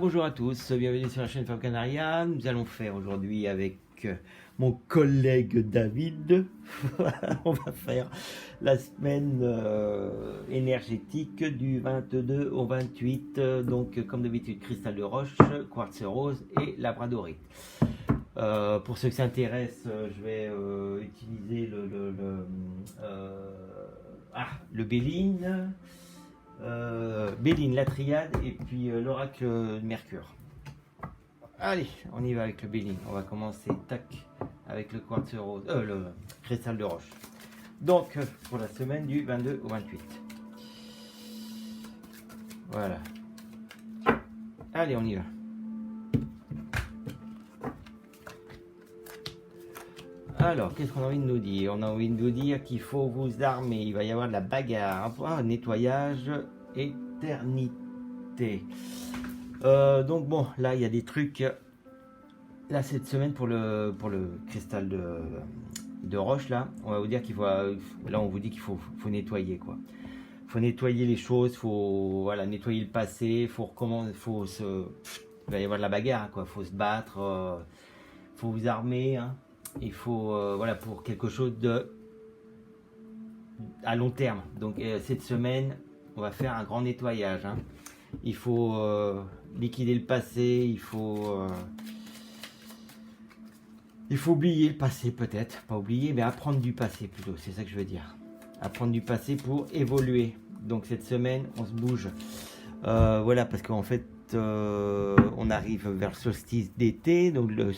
bonjour à tous, bienvenue sur la chaîne Fab Canaria. Nous allons faire aujourd'hui avec mon collègue David, on va faire la semaine énergétique du 22 au 28, donc comme d'habitude cristal de roche, quartz rose et labradorite. Pour ceux qui s'intéressent, je vais utiliser le Béline. Béline, la triade et puis l'oracle de Mercure. Allez, on y va avec le Béline. On va commencer tac avec le quartz rose, le cristal de roche. Donc pour la semaine du 22 au 28. Voilà. Allez, on y va. Alors, qu'est-ce qu'on a envie de nous dire? On a envie de nous dire qu'il faut vous armer, il va y avoir de la bagarre, un nettoyage, éternité. Donc bon, là il y a des trucs, là cette semaine pour le cristal de roche, là, on va vous dire qu'il faut, là on vous dit qu'il faut nettoyer quoi. Il faut nettoyer les choses, il faut voilà, nettoyer le passé, il va y avoir de la bagarre quoi, il faut se battre, il faut vous armer, hein. Il faut voilà, pour quelque chose à long terme. Donc cette semaine on va faire un grand nettoyage, hein. Il faut liquider le passé, il faut oublier le passé, peut-être pas oublier, mais apprendre du passé plutôt, c'est ça que je veux dire, apprendre du passé pour évoluer. Donc cette semaine on se bouge, voilà, parce qu'en fait on arrive vers le solstice d'été, donc le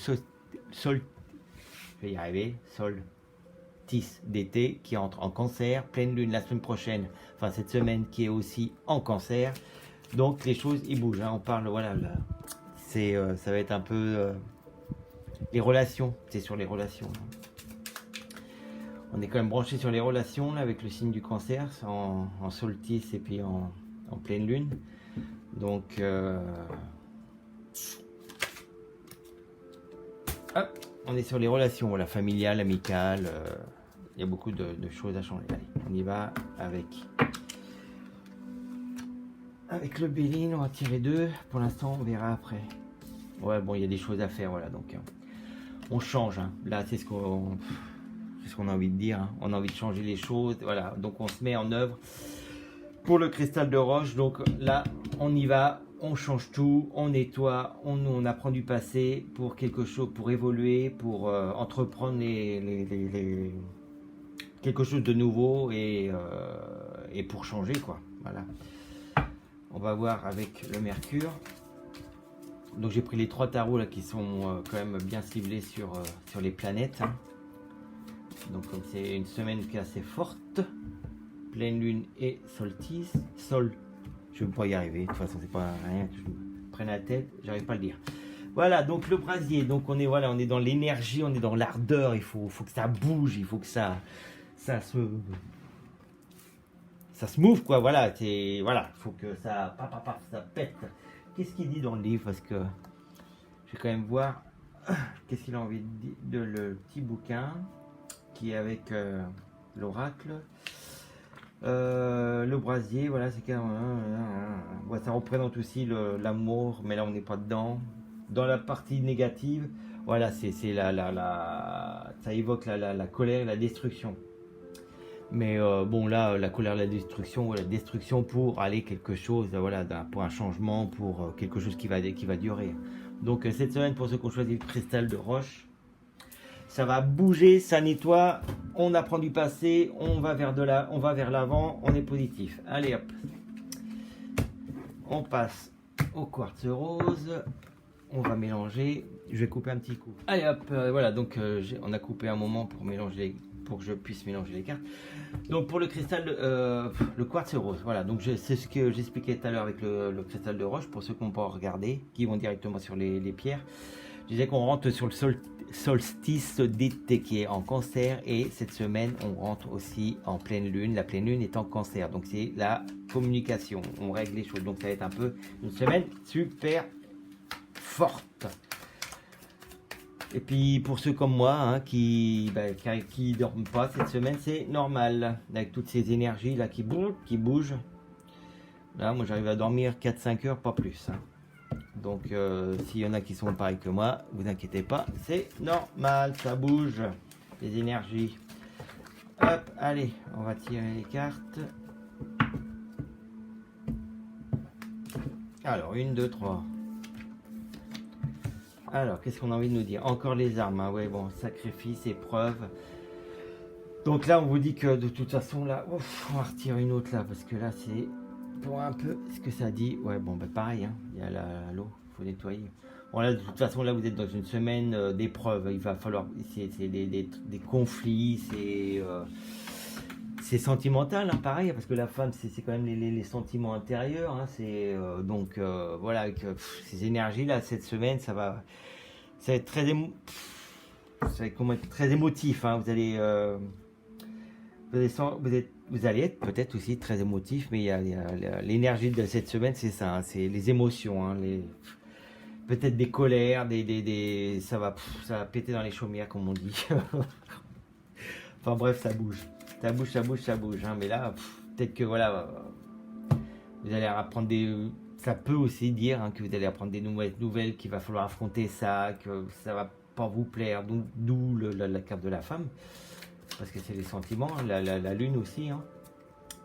je vais y arriver, solstice d'été qui entre en cancer, pleine lune la semaine prochaine, enfin cette semaine qui est aussi en cancer, donc les choses ils bougent, hein. On parle, voilà, ça va être un peu les relations, c'est sur les relations, on est quand même branché sur les relations là, avec le signe du cancer en solstice et puis en pleine lune, donc hop, on est sur les relations, voilà, familiales, amicales, il y a beaucoup de choses à changer. Allez, on y va avec le Béline, on va tirer deux. Pour l'instant, on verra après. Ouais, bon, il y a des choses à faire, voilà, donc on change, hein. Là, c'est ce qu'on a envie de dire, hein. On a envie de changer les choses, voilà, donc on se met en œuvre pour le cristal de roche. Donc là, on y va. On change tout, on nettoie, on apprend du passé pour quelque chose, pour évoluer, pour entreprendre quelque chose de nouveau et pour changer quoi. Voilà. On va voir avec le Mercure. Donc j'ai pris les trois tarots là qui sont quand même bien ciblés sur les planètes, hein. Donc comme c'est une semaine qui est assez forte, pleine lune et solstice, je ne vais pas y arriver, de toute façon c'est pas rien que je me prenne la tête, j'arrive pas à le dire. Voilà, donc le brasier, donc on est dans l'énergie, on est dans l'ardeur, il faut que ça bouge, il faut que ça se move quoi, voilà, il faut que ça pète. Qu'est-ce qu'il dit dans le livre, parce que je vais quand même voir qu'est-ce qu'il a envie de dire, le petit bouquin qui est avec l'oracle. Le brasier, voilà, c'est ça représente aussi l'amour, mais là on n'est pas dedans. Dans la partie négative, voilà, c'est ça évoque la colère et la destruction. Mais bon, là, la colère et la destruction, voilà, destruction pour aller quelque chose, voilà, pour un changement, pour quelque chose qui va durer. Donc cette semaine, pour ceux qui ont choisi le cristal de roche, ça va bouger, ça nettoie, on apprend du passé, on va vers l'avant, on est positif. Allez hop, on passe au quartz rose, on va mélanger, je vais couper un petit coup. Allez hop, voilà, donc on a coupé un moment pour que je puisse mélanger les cartes. Donc pour le cristal, le quartz rose, voilà, donc c'est ce que j'expliquais tout à l'heure avec le cristal de roche, pour ceux qui n'ont pas regardé, qui vont directement sur les pierres. Je disais qu'on rentre sur le solstice d'été qui est en cancer, et cette semaine on rentre aussi en pleine lune. La pleine lune est en cancer, donc c'est la communication, on règle les choses, donc ça va être un peu une semaine super forte. Et puis pour ceux comme moi, hein, qui dorment pas cette semaine, c'est normal, avec toutes ces énergies là qui bougent. Là moi j'arrive à dormir 4-5 heures, pas plus, hein. Donc s'il y en a qui sont pareils que moi, vous inquiétez pas, c'est normal, ça bouge, les énergies. Hop, allez, on va tirer les cartes. Alors, 1, 2, 3. Alors, qu'est-ce qu'on a envie de nous dire? Encore les armes, hein. Ouais, bon, sacrifice, épreuve. Donc là, on vous dit que de toute façon, là, ouf, on va retirer une autre là, parce que là, c'est pour un peu ce que ça dit. Ouais, bon, bah pareil, hein, il y a l'eau, il faut nettoyer. Bon, là, de toute façon, là, vous êtes dans une semaine d'épreuves. Il va falloir, c'est des conflits, c'est sentimental, hein, pareil, parce que la femme, c'est quand même les sentiments intérieurs. Hein, donc, voilà, avec ces énergies-là, cette semaine, ça va être très, très émotif. Hein, vous allez être peut-être aussi très émotif, mais il y a l'énergie de cette semaine, c'est ça, hein, c'est les émotions, hein, peut-être des colères, ça va péter dans les chaumières, comme on dit. Enfin bref, ça bouge, hein, mais là, peut-être que voilà, vous allez apprendre ça peut aussi dire, hein, que vous allez apprendre des nouvelles, qu'il va falloir affronter ça, que ça va pas vous plaire, d'où la carte de la femme. Parce que c'est les sentiments, la lune aussi, hein.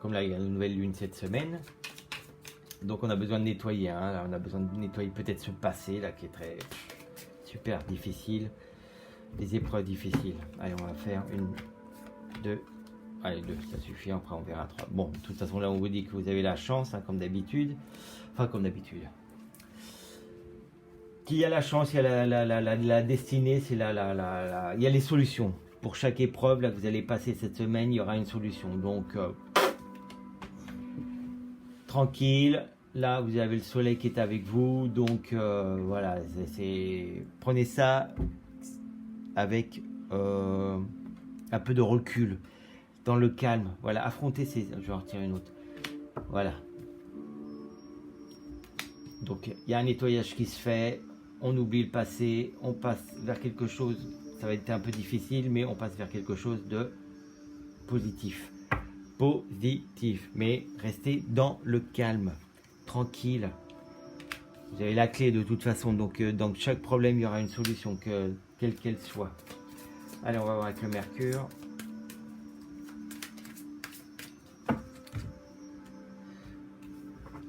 Comme là il y a une nouvelle lune cette semaine, donc on a besoin de nettoyer, hein. On a besoin de nettoyer peut-être ce passé là qui est très super difficile, des épreuves difficiles. Allez, on va faire 1, 2, allez 2, ça suffit, après on verra 3. Bon, de toute façon là on vous dit que vous avez la chance, hein, comme d'habitude, qu'il y a la chance, il y a la destinée, c'est il y a les solutions. Pour chaque épreuve là, que vous allez passer cette semaine, il y aura une solution. Donc, tranquille. Là, vous avez le soleil qui est avec vous. Donc, voilà. Prenez ça avec un peu de recul, dans le calme. Voilà, affrontez ces... Je vais en retirer une autre. Voilà. Donc, il y a un nettoyage qui se fait. On oublie le passé. On passe vers quelque chose... Ça va être un peu difficile, mais on passe vers quelque chose de positif. Mais restez dans le calme, tranquille. Vous avez la clé de toute façon, donc dans chaque problème, il y aura une solution, quelle qu'elle soit. Allez, on va voir avec le Mercure.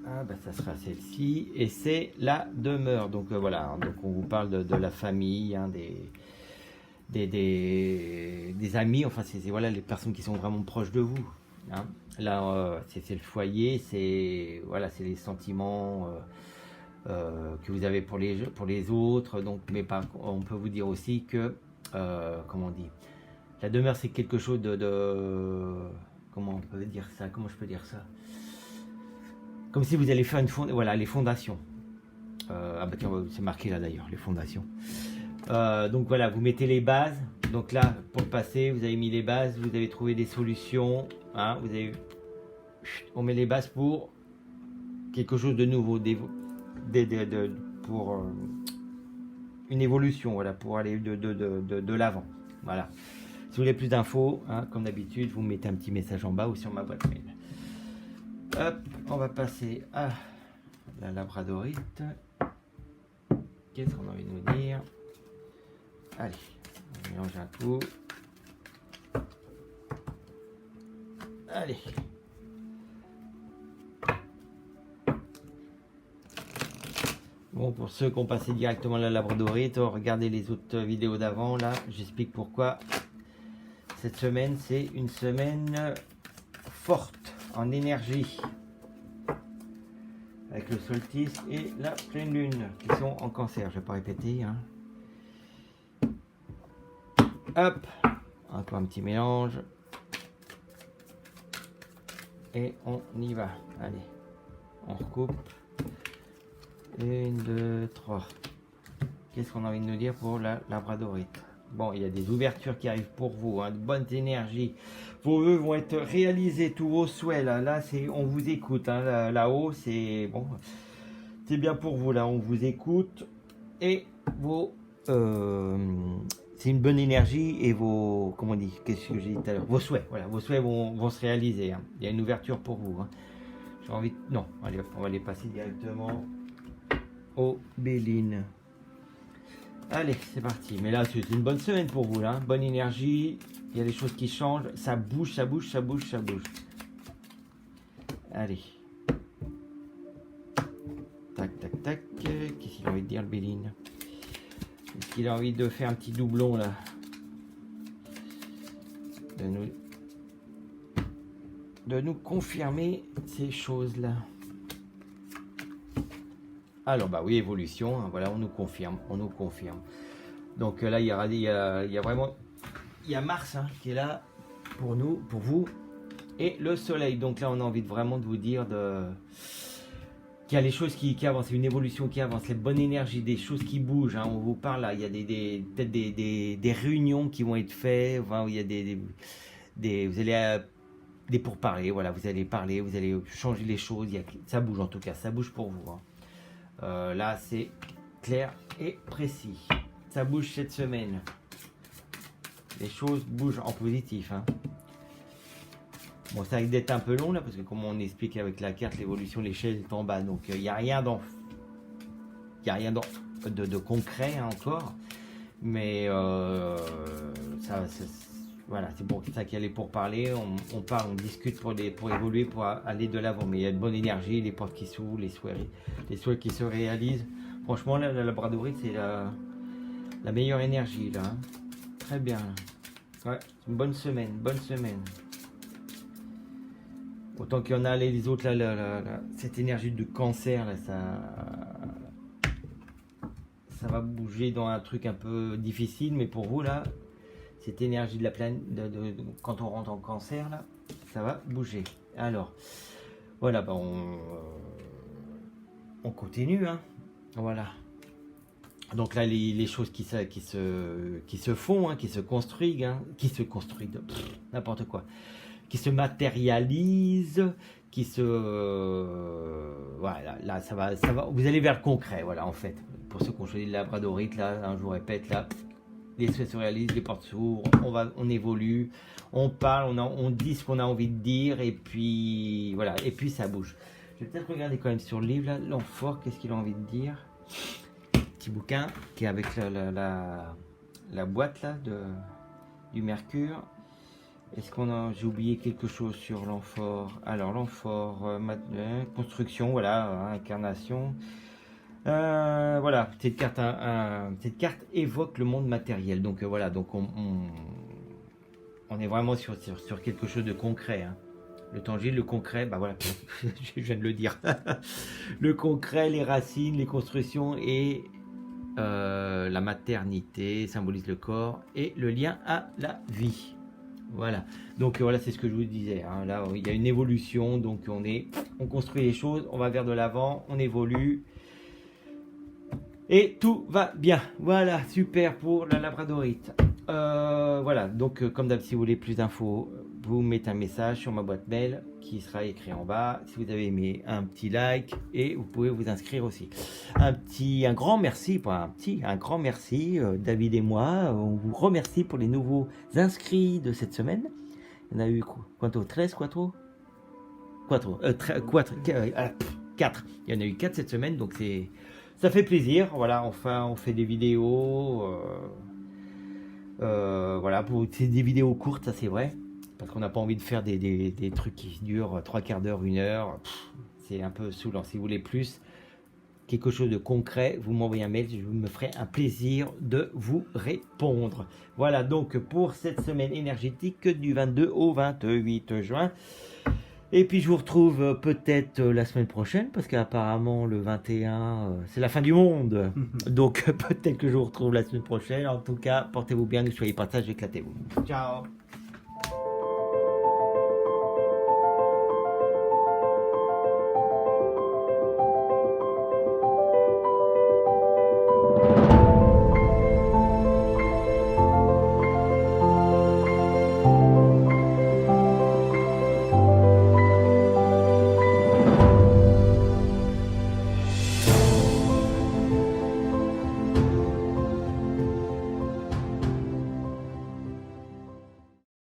Ah, bah, ça sera celle-ci, et c'est la demeure. Donc voilà, donc on vous parle de la famille, hein, des amis, enfin c'est voilà les personnes qui sont vraiment proches de vous, hein. Là c'est le foyer, c'est voilà, c'est les sentiments que vous avez pour les autres. Donc mais on peut vous dire aussi que comment on dit, la demeure c'est quelque chose comment on peut dire ça, comment je peux dire ça, comme si vous allez faire voilà, les fondations. Ah bah tiens, c'est marqué là d'ailleurs, les fondations. Donc voilà, vous mettez les bases. Donc là, pour le passé, vous avez mis les bases, vous avez trouvé des solutions, hein, on met les bases pour quelque chose de nouveau, pour une évolution, voilà, pour aller de l'avant. Voilà. Si vous voulez plus d'infos, hein, comme d'habitude, vous mettez un petit message en bas ou sur ma boîte mail. Hop, on va passer à la labradorite. Qu'est-ce qu'on a envie de nous dire? Allez, on mélange un coup. Allez. Bon, pour ceux qui ont passé directement la labradorite, regardez les autres vidéos d'avant. Là, j'explique pourquoi cette semaine, c'est une semaine forte en énergie. Avec le solstice et la pleine lune qui sont en cancer. Je ne vais pas répéter, hein. Hop, encore un petit mélange. Et on y va. Allez, on recoupe. 1, 2, 3. Qu'est-ce qu'on a envie de nous dire pour la labradorite? Bon, il y a des ouvertures qui arrivent pour vous, hein, de bonnes énergies. Vos vœux vont être réalisés, tous vos souhaits. Là on vous écoute. Hein, là-haut, c'est bon. C'est bien pour vous, là, on vous écoute. Et c'est une bonne énergie et comment on dit, qu'est-ce que j'ai dit tout à l'heure, vos souhaits, voilà, vos souhaits vont se réaliser, hein. Il y a une ouverture pour vous, hein. J'ai envie non, allez, on va les passer directement. Oh, Béline. Allez, c'est parti. Mais là, c'est une bonne semaine pour vous, là. Bonne énergie. Il y a des choses qui changent. Ça bouge, ça bouge, ça bouge, ça bouge. Allez. Tac, tac, tac. Qu'est-ce qu'il a envie de dire, le Béline? Est-ce qu'il a envie de faire un petit doublon, là? De nous confirmer ces choses-là. Alors, bah oui, évolution. Hein, voilà, on nous confirme. On nous confirme. Donc là, il y a vraiment... Il y a Mars hein, qui est là pour nous, pour vous. Et le Soleil. Donc là, on a envie vraiment de vous dire qu'il y a les choses qui avancent, une évolution qui avance, les bonnes énergies, des choses qui bougent. Hein, on vous parle là, il y a peut-être des réunions qui vont être faites. Enfin, il y a vous allez des pourparlers. Voilà, vous allez parler, vous allez changer les choses. Ça bouge en tout cas, ça bouge pour vous. Hein. Là, c'est clair et précis. Ça bouge cette semaine. Les choses bougent en positif. Hein. Bon, ça risque d'être un peu long là, parce que comme on explique avec la carte, l'évolution, l'échelle est en bas. Donc, il n'y a rien de concret hein, encore. Mais voilà, c'est pour ça qu'il y a les pourparlers. On parle, on discute pour évoluer, pour aller de l'avant. Mais il y a de bonne énergie, les portes qui s'ouvrent, les souhaits qui se réalisent. Franchement, là, la labradorite, c'est la meilleure énergie là. Hein. Très bien. Là. Ouais, une bonne semaine, Autant qu'il y en a les autres là, cette énergie de cancer là, ça va bouger dans un truc un peu difficile, mais pour vous là, cette énergie de la planète, quand on rentre en cancer là, ça va bouger. Alors, voilà, bah on continue, hein. Voilà. Donc là, les choses qui se font, hein, qui se construisent, hein, n'importe quoi, qui se matérialisent, voilà, là, ça va, vous allez vers le concret, voilà, en fait. Pour ceux qui ont choisi le labradorite, là, hein, je vous répète, là, les souhaits se réalisent, les portes s'ouvrent, on évolue, on parle, on dit ce qu'on a envie de dire, et puis, voilà, et puis ça bouge. Je vais peut-être regarder quand même sur le livre, là, l'amphore, qu'est-ce qu'il a envie de dire. Petit bouquin qui est avec la boîte là du mercure. Est-ce j'ai oublié quelque chose sur l'amphore? Alors l'amphore, construction, voilà, incarnation. Voilà, cette carte évoque le monde matériel. Donc voilà, donc on est vraiment sur quelque chose de concret. Hein. Le tangible, le concret, bah voilà, je viens de le dire. Le concret, les racines, les constructions et la maternité symbolise le corps et le lien à la vie. Voilà, donc voilà, c'est ce que je vous disais. Hein. Là, il y a une évolution, donc on construit les choses, on va vers de l'avant, on évolue et tout va bien. Voilà, super pour la labradorite. Voilà, donc comme d'habitude, si vous voulez plus d'infos, vous mettez un message sur ma boîte mail qui sera écrit en bas. Si vous avez aimé, un petit like et vous pouvez vous inscrire aussi. Un grand merci, David et moi, on vous remercie pour les nouveaux inscrits de cette semaine. Il y en a eu quanto? 13, 4. Il y en a eu 4 cette semaine, donc ça fait plaisir. Voilà, enfin, on fait des vidéos. Voilà, c'est des vidéos courtes, ça c'est vrai. Parce qu'on n'a pas envie de faire des trucs qui durent 3 quarts d'heure, 1 heure. C'est un peu saoulant. Si vous voulez plus, quelque chose de concret, vous m'envoyez un mail, je me ferai un plaisir de vous répondre. Voilà donc pour cette semaine énergétique du 22 au 28 juin. Et puis je vous retrouve peut-être la semaine prochaine, parce qu'apparemment le 21, c'est la fin du monde. Donc peut-être que je vous retrouve la semaine prochaine. En tout cas, portez-vous bien, ne soyez pas sages, éclatez-vous. Ciao.